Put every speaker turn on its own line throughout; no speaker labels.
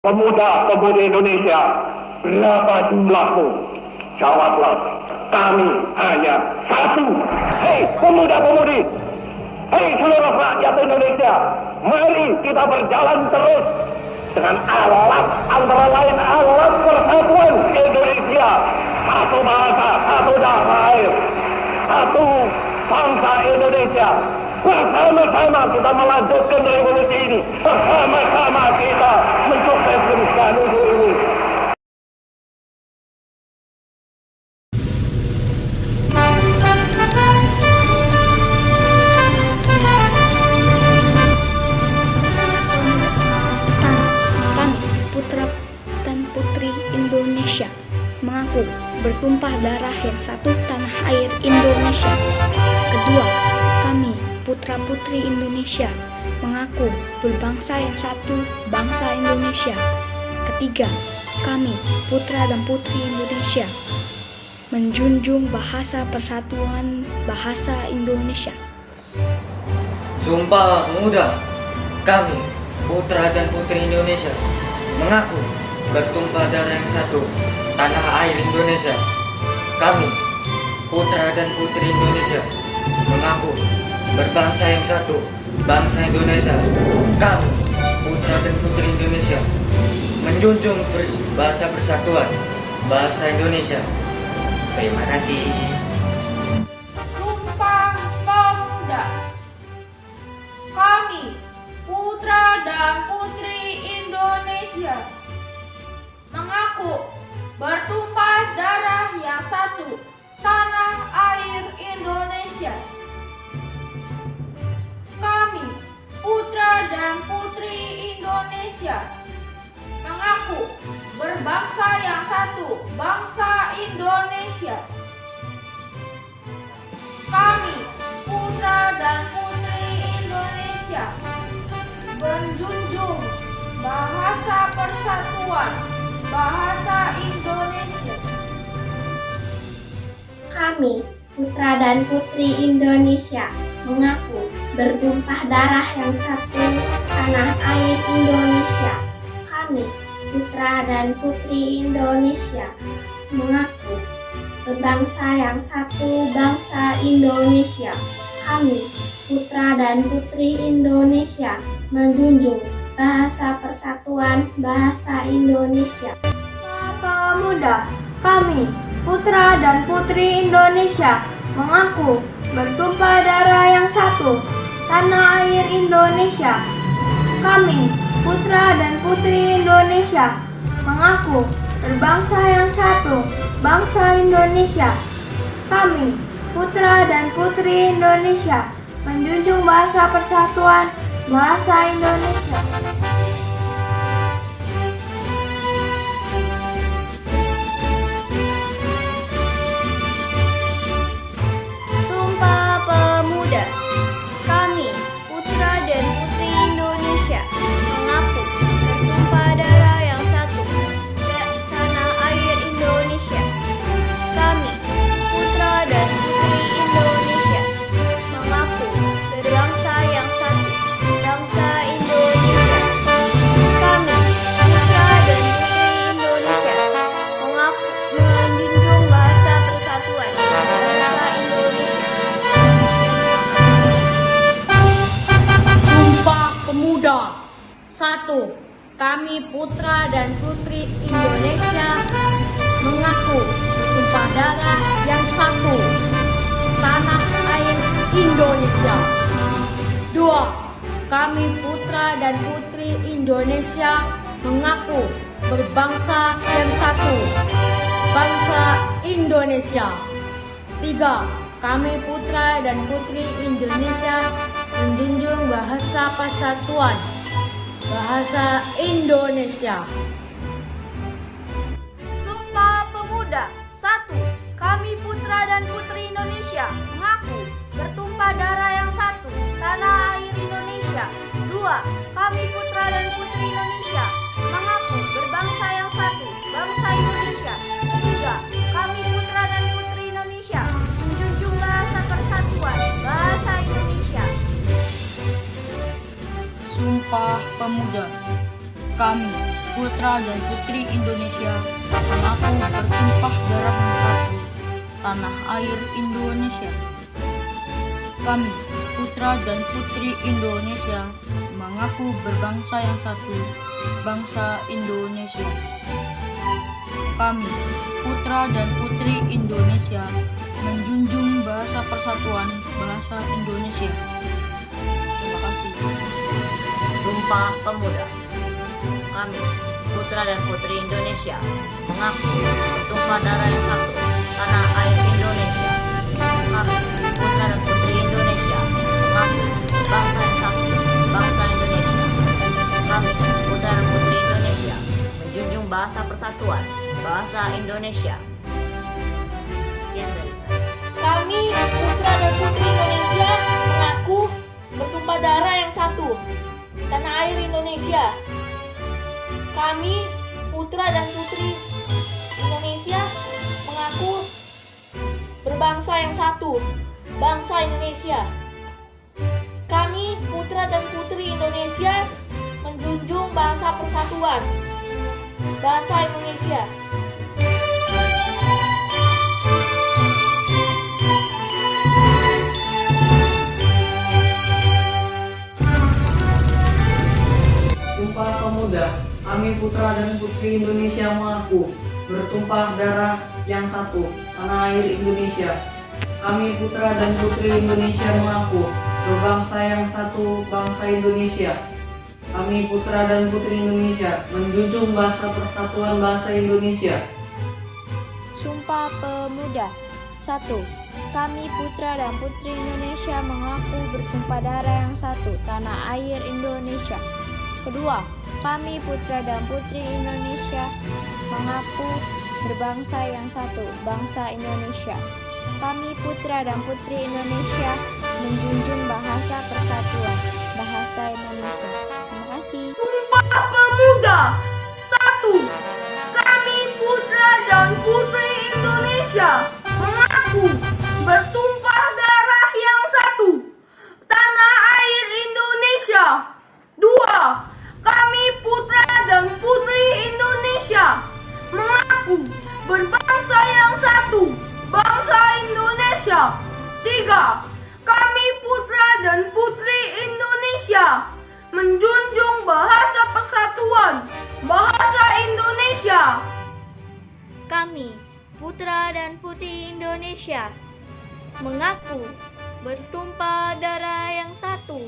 Pemuda-pemudi Indonesia, berapa jumlahmu? Jawablah, kami hanya satu. Hei pemuda-pemudi, hei seluruh rakyat Indonesia, mari kita berjalan terus dengan alat, antara lain alat persatuan Indonesia. Satu bahasa, satu tanah air, satu bangsa Indonesia. Bersama-sama kita melanjutkan revolusi ini. Bersama-sama kita mensukseskan ini.
Kami, putra dan putri Indonesia, mengaku bertumpah darah yang satu tanah air Indonesia. Kedua, kami, putra-putri Indonesia, mengaku berbangsa yang satu, bangsa Indonesia. Ketiga, kami, putra dan putri Indonesia, menjunjung bahasa persatuan bahasa Indonesia.
Sumpah Pemuda, kami, putra dan putri Indonesia, mengaku bertumpah darah yang satu, tanah air Indonesia. Kami, putra dan putri Indonesia, mengaku berbangsa yang satu, bangsa Indonesia. Kami, putra dan putri Indonesia, menjunjung bahasa persatuan bahasa Indonesia. Terima kasih.
Sumpah Pemuda. Kami, putra dan putri Indonesia, mengaku bertumpah darah yang satu, tanah air Indonesia. Kami, putra dan putri Indonesia, mengaku berbangsa yang satu, bangsa Indonesia. Kami, putra dan putri Indonesia, menjunjung bahasa persatuan bahasa Indonesia.
Kami, putra dan putri Indonesia, mengaku bertumpah darah yang satu, tanah air Indonesia. Kami, putra dan putri Indonesia, mengaku berbangsa yang satu, bangsa Indonesia. Kami, putra dan putri Indonesia, menjunjung bahasa persatuan bahasa Indonesia.
Pemuda, kami, putra dan putri Indonesia, mengaku bertumpah darah yang satu, tanah air Indonesia. Kami, putra dan putri Indonesia, mengaku berbangsa yang satu, bangsa Indonesia. Kami, putra dan putri Indonesia, menjunjung bahasa persatuan bahasa Indonesia.
Sumpah Pemuda. Kami, putra dan putri Indonesia, mengaku bertumpah darah yang satu, tanah air Indonesia. Kami, putra dan putri Indonesia, mengaku berbangsa yang satu, bangsa Indonesia. Kami, putra dan putri Indonesia, mengaku menjunjung bahasa persatuan bahasa Indonesia.
Sumpah Pemuda. 1. Kami putra dan putri Indonesia mengaku bertumpah darah yang satu, tanah air Indonesia. 2. Kami putra dan putri Indonesia mengaku berbangsa yang satu, bangsa Indonesia. 3. Kami putra dan putri Indonesia menjunjung bahasa persatuan bahasa Indonesia.
Sumpah Pemuda. 1. Kami putra dan putri Indonesia, mengaku bertumpah darah yang satu, tanah air Indonesia. 2. Kami putra dan putri Indonesia, mengaku berbangsa yang satu, bangsa Indonesia. 3. Kami putra dan putri Indonesia, menjunjung bahasa persatuan bahasa Indonesia.
Sumpah Pemuda. Kami,
putra dan putri Indonesia, mengaku bertumpah darah yang satu, tanah air Indonesia. Kami, putra dan putri Indonesia, mengaku berbangsa yang satu, bangsa Indonesia. Kami, putra dan putri Indonesia, menjunjung bahasa persatuan, bahasa Indonesia. Terima kasih.
Sumpah Pemuda. Kami, putra dan putri Indonesia, mengaku bertumpah darah yang satu, tanah air Indonesia. Kami, putra dan putri Indonesia, mengaku bangsa yang satu, bangsa Indonesia. Kami, putra dan putri Indonesia, menjunjung bahasa persatuan, bahasa Indonesia. Sekian dari saya.
Kami, putra dan putri Indonesia, mengaku bertumpah darah yang satu, tanah air Indonesia. Kami, putra dan putri Indonesia, mengaku berbangsa yang satu, bangsa Indonesia. Kami, putra dan putri Indonesia, menjunjung bahasa persatuan, bahasa Indonesia.
Sumpah Pemuda. Kami putra dan putri Indonesia mengaku bertumpah darah yang satu, tanah air Indonesia. Kami putra dan putri Indonesia mengaku berbangsa yang satu, bangsa Indonesia. Kami putra dan putri Indonesia menjunjung bahasa persatuan, bahasa Indonesia.
Sumpah Pemuda. 1. Kami putra dan putri Indonesia mengaku bertumpah darah yang satu, tanah air Indonesia. Kedua, kami putra dan putri Indonesia mengaku berbangsa yang satu, bangsa Indonesia. Kami putra dan putri Indonesia menjunjung bahasa persatuan, bahasa Indonesia. Terima kasih.
Sumpah Pemuda. 1. Kami putra dan putri Indonesia mengaku bertumpah darah yang satu, tanah air Indonesia. 2. Kami putra dan putri Indonesia mengaku berbangsa yang satu, bangsa Indonesia. 3. Kami putra dan putri Indonesia menjunjung bahasa persatuan, bahasa Indonesia.
Kami, putra dan putri Indonesia, mengaku bertumpah darah yang satu,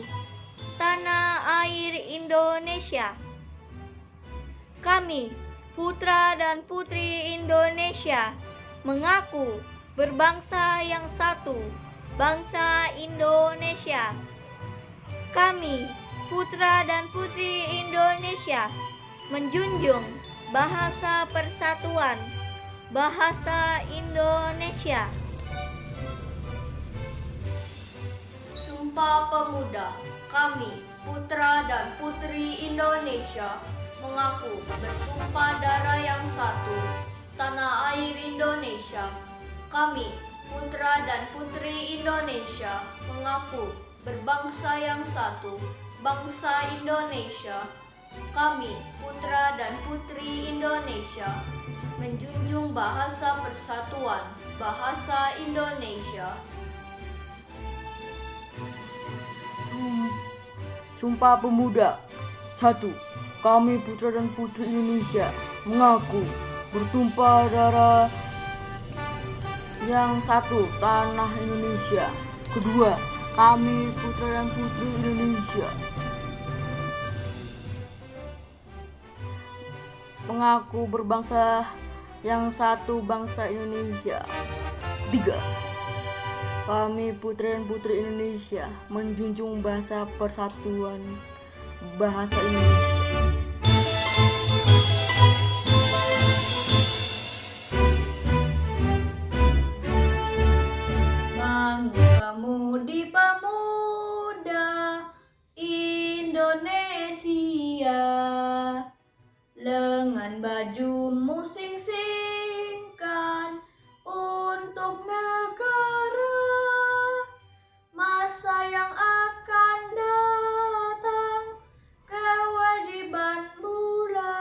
tanah air Indonesia. Kami, putra dan putri Indonesia, mengaku berbangsa yang satu, bangsa Indonesia. Kami, putra dan putri Indonesia, menjunjung bahasa persatuan, bahasa Indonesia.
Sumpah Pemuda. Kami, putra dan putri Indonesia, mengaku bertumpah darah yang satu, tanah air Indonesia. Kami, putra dan putri Indonesia, mengaku berbangsa yang satu, bangsa Indonesia. Kami, putra dan putri Indonesia, menjunjung bahasa persatuan, bahasa Indonesia.
Sumpah Pemuda. 1. Kami putra dan putri Indonesia mengaku bertumpah darah yang satu, tanah Indonesia. Kedua, kami putra dan putri Indonesia mengaku berbangsa yang satu, bangsa Indonesia. Ketiga, kami putra dan putri Indonesia menjunjung bahasa persatuan, bahasa Indonesia.
Pemudi pemuda Indonesia, lengan bajumu sing-singkan untuk negara. Masa yang akan datang kewajiban mula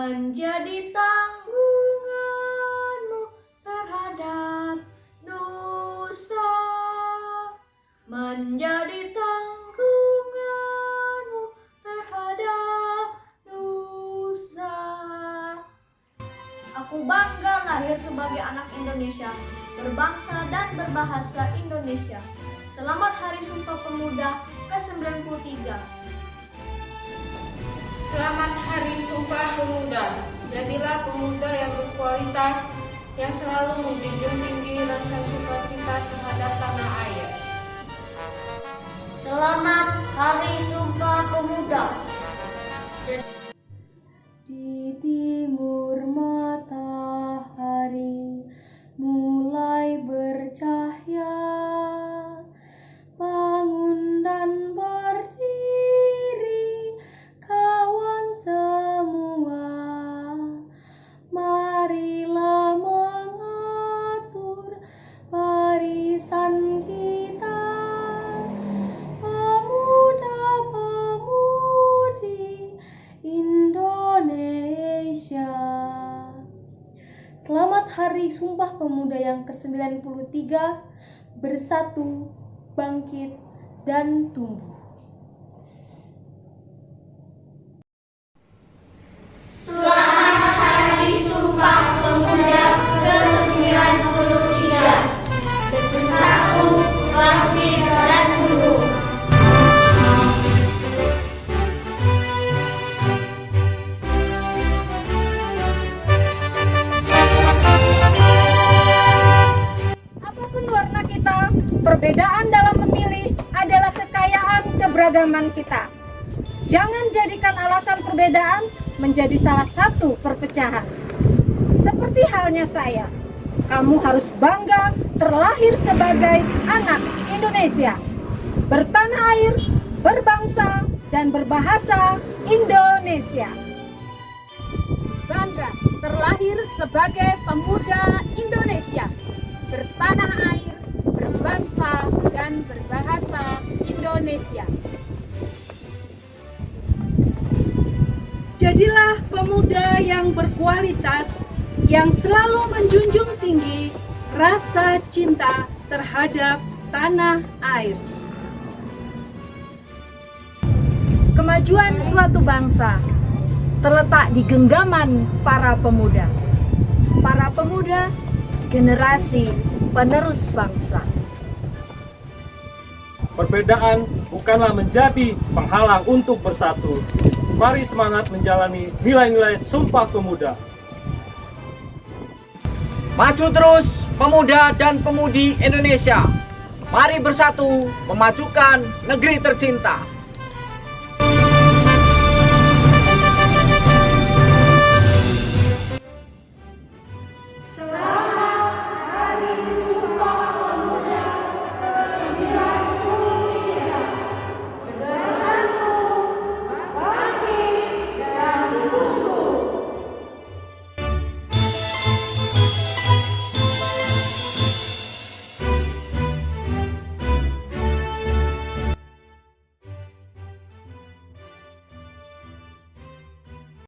menjadi tanggunganmu terhadap dosa, menjadi tanggunganmu terhadap dosa.
Aku bangga lahir sebagai anak Indonesia, berbangsa dan berbahasa Indonesia. Selamat Hari Sumpah Pemuda ke-93.
Selamat Hari Sumpah Pemuda. Jadilah pemuda yang berkualitas, yang selalu menjunjung tinggi rasa sukacita terhadap tanah air.
Selamat Hari Sumpah Pemuda.
Di timur matahari mulai bercahaya, bangun dan berdiri kawan semua, marilah mengatur barisan kita, pemuda-pemudi Indonesia. Selamat Hari Sumpah Pemuda yang ke-93, bersatu, bangkit, dan tumbuh.
Selamat Hari Sumpah Pemuda ke-93, bersatu, bangkit, dan tumbuh.
Apapun warna kita, perbedaan dalam memilih adalah kekayaan keberagaman kita. Jangan jadikan alasan perbedaan menjadi salah satu perpecahan. Seperti halnya saya, kamu harus bangga terlahir sebagai anak Indonesia, bertanah air, berbangsa, dan berbahasa Indonesia. Bangga terlahir sebagai pemuda Indonesia, bertanah air, berbangsa, dan berbahasa Indonesia. Jadilah pemuda yang berkualitas, yang selalu menjunjung tinggi rasa cinta terhadap tanah air. Kemajuan suatu bangsa terletak di genggaman para pemuda. Para pemuda, generasi penerus bangsa.
Perbedaan bukanlah menjadi penghalang untuk bersatu. Mari semangat menjalani nilai-nilai Sumpah Pemuda.
Maju terus pemuda dan pemudi Indonesia. Mari bersatu memajukan negeri tercinta.